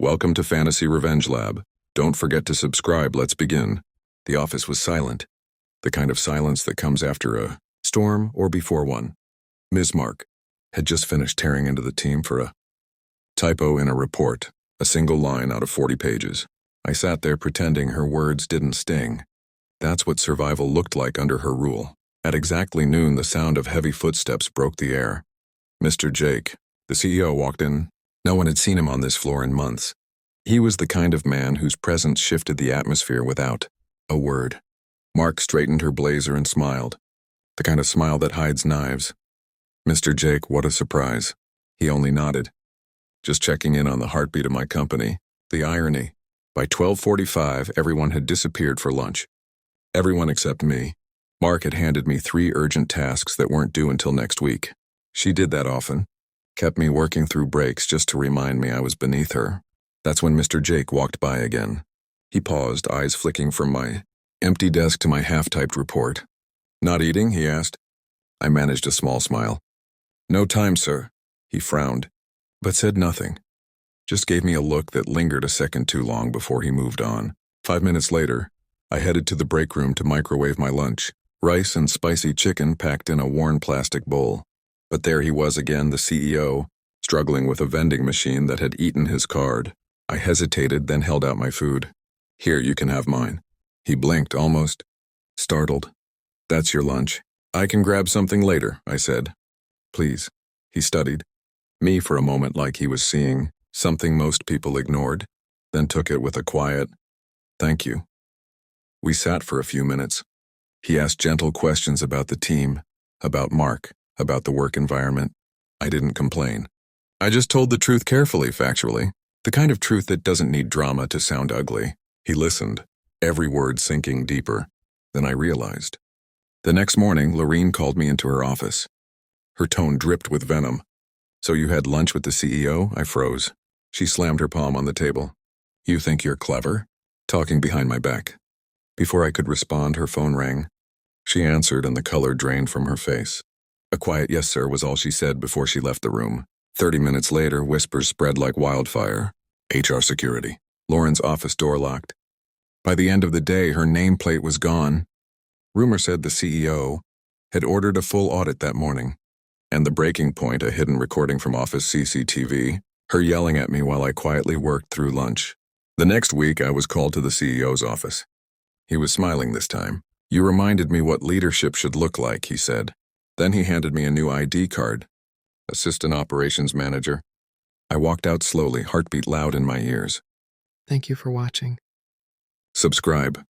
Welcome to Fantasy Revenge Lab. Don't forget to subscribe. Let's begin. The office was silent. The kind of silence that comes after a storm or before one. Ms. Mark had just finished tearing into the team for a typo in a report, a single line out of 40 pages. I sat there pretending her words didn't sting. That's what survival looked like under her rule. At exactly noon, the sound of heavy footsteps broke the air. Mr. Jake, the CEO, walked in. No one had seen him on this floor in months. He was the kind of man whose presence shifted the atmosphere without a word. Mark straightened her blazer and smiled. The kind of smile that hides knives. Mr. Jake, what a surprise. He only nodded. Just checking in on the heartbeat of my company. The irony. By 12:45, everyone had disappeared for lunch. Everyone except me. Mark had handed me 3 urgent tasks that weren't due until next week. She did that often. Kept me working through breaks just to remind me I was beneath her. That's when Mr. Jake walked by again. He paused, eyes flicking from my empty desk to my half-typed report. Not eating? He asked. I managed a small smile. No time, sir. He frowned, but said nothing. Just gave me a look that lingered a second too long before he moved on. 5 minutes later, I headed to the break room to microwave my lunch. Rice and spicy chicken packed in a worn plastic bowl. But there he was again, the CEO, struggling with a vending machine that had eaten his card. I hesitated, then held out my food. Here, you can have mine. He blinked, almost startled. That's your lunch. I can grab something later, I said. Please. He studied me for a moment like he was seeing something most people ignored, then took it with a quiet, thank you. We sat for a few minutes. He asked gentle questions about the team, about Mark, about the work environment. I didn't complain. I just told the truth carefully, factually. The kind of truth that doesn't need drama to sound ugly. He listened, every word sinking deeper. Then I realized. The next morning, Lorene called me into her office. Her tone dripped with venom. So you had lunch with the CEO? I froze. She slammed her palm on the table. You think you're clever? Talking behind my back. Before I could respond, her phone rang. She answered and the color drained from her face. A quiet yes, sir, was all she said before she left the room. 30 minutes later, whispers spread like wildfire. HR security. Lauren's office door locked. By the end of the day, her nameplate was gone. Rumor said the CEO had ordered a full audit that morning. And the breaking point, a hidden recording from office CCTV, her yelling at me while I quietly worked through lunch. The next week, I was called to the CEO's office. He was smiling this time. You reminded me what leadership should look like, he said. Then he handed me a new ID card. Assistant Operations Manager. I walked out slowly, heartbeat loud in my ears. Thank you for watching. Subscribe.